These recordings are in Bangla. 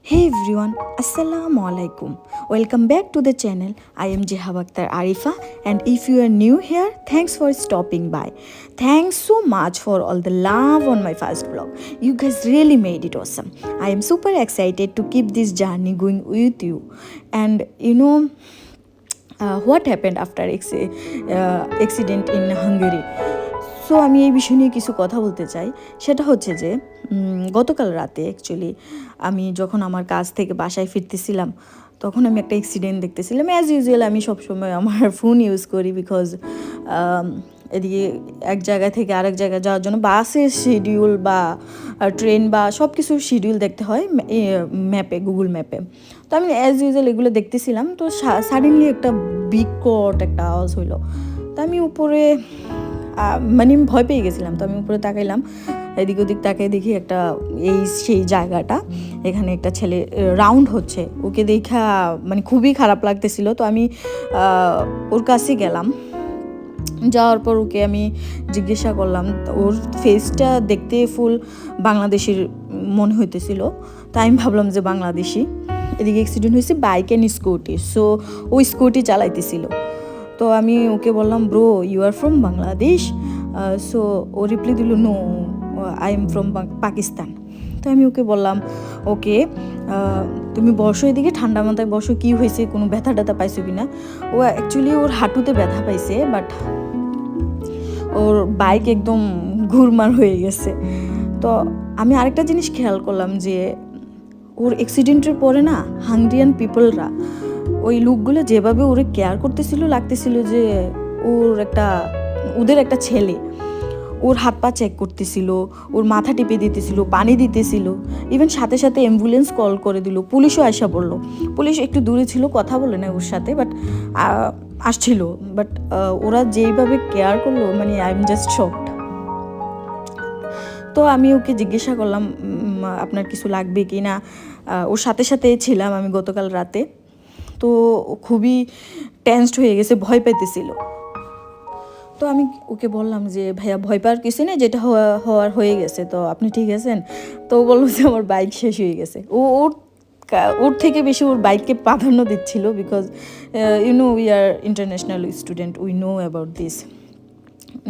Hey everyone, Assalamu alaikum. Welcome back to the channel. I am Jeha Akhtar Arifa, and if you are new here, thanks for stopping by. Thanks so much for all the love on my first vlog. You guys really made it awesome. I am super excited to keep this journey going with you. And what happened after accident in Hungary? So আমি এই বিষয় নিয়ে কিছু কথা বলতে চাই। সেটা হচ্ছে যে গতকাল রাতে অ্যাকচুয়ালি আমি যখন আমার কাজ থেকে বাসায় ফিরতেছিলাম, তখন আমি একটা অ্যাক্সিডেন্ট দেখতেছিলাম। অ্যাজ ইউজুয়াল আমি সবসময় আমার ফোন ইউজ করি, বিকজ এদিকে এক জায়গা থেকে আরেক জায়গায় যাওয়ার জন্য বাসের শিডিউল বা ট্রেন বা সব কিছুর শিডিউল দেখতে হয় ম্যাপে, গুগল ম্যাপে। তো আমি অ্যাজ ইউজুয়াল এগুলো দেখতেছিলাম, তো সাডেনলি একটা বিকট একটা আওয়াজ হইলো। তো আমি উপরে আমি ভয় পেয়ে গেছিলাম। তো আমি উপরে তাকাইলাম, এদিক ওদিক তাকাই দেখি একটা সেই জায়গাটা, এখানে একটা ছেলে রাউন্ড হচ্ছে। ওকে দেখা খুবই খারাপ লাগতেছিল। তো আমি ওর কাছে গেলাম, যাওয়ার পর ওকে আমি জিজ্ঞাসা করলাম। ওর ফেসটা দেখতে ফুল বাংলাদেশের মনে হইতেছিল। তাই আমি ভাবলাম যে বাংলাদেশি। এদিকে অ্যাক্সিডেন্ট হয়েছে বাইক অ্যান্ড স্কুটি, সো ওই স্কুটি চালাইতেছিল। তো আমি ওকে বললাম, bro you are from Bangladesh? So ও রিপ্লাই দিল, no I am from Pakistan. তো আমি ওকে বললাম, ওকে তুমি বসো, এদিকে ঠান্ডা মাথায় বসো, কী হয়েছে, কোনো ব্যথা ট্যাথা পাইছো কি না? ও অ্যাকচুয়ালি ওর হাঁটুতে ব্যথা পাইছে, বাট ওর বাইক একদম ঘুরমার হয়ে গেছে। তো আমি আরেকটা জিনিস খেয়াল করলাম যে ওর অ্যাক্সিডেন্টের পরে না হাঙ্গেরিয়ান পিপলরা, ওই লোকগুলো যেভাবে ওরে কেয়ার করতেছিল, লাগতেছিল যে ওদের একটা ছেলে। ওর হাত পা চেক করতেছিল, ওর মাথা টিপে দিতেছিল, পানি দিতেছিল, ইভেন সাথে সাথে অ্যাম্বুলেন্স কল করে দিল, পুলিশও আসা পড়লো। পুলিশ একটু দূরে ছিল, কথা বলে না ওর সাথে, বাট আসছিল। বাট ওরা যেইভাবে কেয়ার করলো, আই এম জাস্ট শকড। তো আমি ওকে জিজ্ঞাসা করলাম, আপনার কিছু লাগবে কি না? ওর সাথে সাথে ছিলাম আমি গতকাল রাতে। তো খুবই টেনসড হয়ে গেছে, ভয় পাইতেছিল। তো আমি ওকে বললাম যে ভাইয়া ভয় পাওয়ার কিছু নেই, যেটা হওয়ার হয়ে গেছে, তো আপনি ঠিক আছেন? তো ও বললো যে আমার বাইক শেষ হয়ে গেছে। ওর থেকে বেশি ওর বাইককে প্রাধান্য দিচ্ছিল, because we are international student, we know about this,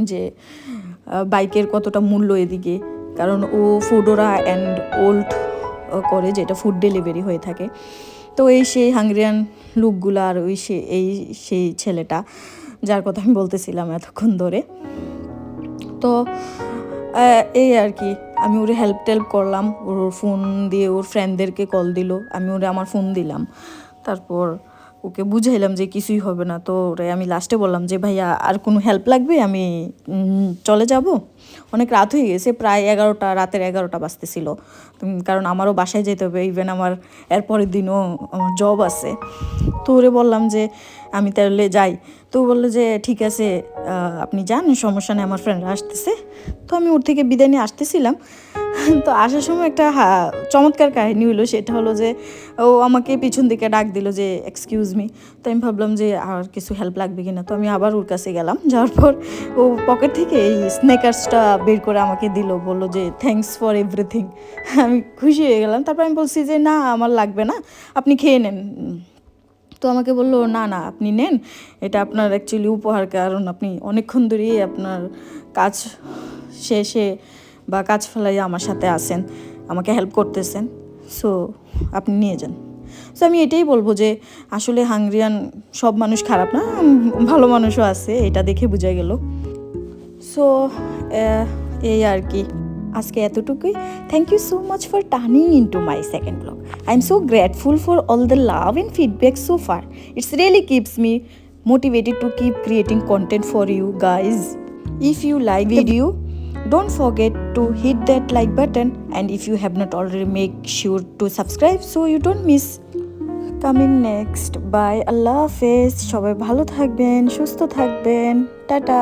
যে বাইকের কতটা মূল্য এদিকে। কারণ ও ফুডোরা অ্যান্ড ওল্ড করে, যেটা ফুড ডেলিভারি হয়ে থাকে। তো সেই হাঙ্গেরিয়ান লোকগুলো আর সেই ছেলেটা, যার কথা আমি বলতেছিলাম এতক্ষণ ধরে। তো এই আর কি, আমি ওরে হেল্প টেল্প করলাম। ওর ফোন দিয়ে ওর ফ্রেন্ডদেরকে কল দিল, আমি ওরে আমার ফোন দিলাম। তারপর ওকে বুঝাইলাম যে কিছুই হবে না। তো ওরে আমি লাস্টে বললাম যে ভাইয়া আর কোনো হেল্প লাগবে, আমি চলে যাব। অনেক রাত হয়ে গেছে, প্রায় রাতের 11টা বাজতেছিল, কারণ আমারও বাসায় যেতে হবে। ইভেন আমার এরপরের দিনও আমার জব আছে। তো ওরে বললাম যে আমি তাহলে যাই। তো বললো যে ঠিক আছে, আপনি যান, সমস্যা নেই, আমার ফ্রেন্ডরা আসতেছে। তো আমি ওর থেকে বিদায় নিয়ে আসতেছিলাম। তো আসার সময় একটা চমৎকার কাহিনী হলো। সেটা হলো যে ও আমাকে পিছন দিকে ডাক দিল যে এক্সকিউজ মি। তো আমি ভাবলাম যে আর কিছু হেল্প লাগবে কিনা। তো আমি আবার ওর কাছে গেলাম, যাওয়ার পর ও পকেট থেকে এই স্নেকার্সটা বের করে আমাকে দিল, বললো যে থ্যাঙ্কস ফর এভরিথিং। আমি খুশি হয়ে গেলাম। তারপর আমি বলছি যে না, আমার লাগবে না, আপনি খেয়ে নেন। তো আমাকে বললো না না, আপনি নেন, এটা আপনার অ্যাকচুয়ালি উপহার, কারণ আপনি অনেকক্ষণ ধরেই আপনার কাজ শেষে বা কাজ ফেলাই আমার সাথে আসেন, আমাকে হেল্প করতেছেন, সো আপনি নিয়ে যান। সো আমি এটাই বলবো যে আসলে হাঙ্গেরিয়ান সব মানুষ খারাপ না, ভালো মানুষও আছে, এটা দেখে বোঝা গেল। সো এই আর কি, আজকে এতটুকুই। Thank you so much for turning into my second blog. I am so grateful for all the love and feedback so far. It's really keeps me motivated to keep creating content for you guys. If you like the video, don't forget to hit that like button, and if you have not already, make sure to subscribe so you don't miss coming next. Bye, আল্লাহ হাফেজ, সবাই ভালো থাকবেন, সুস্থ থাকবেন, টাটা।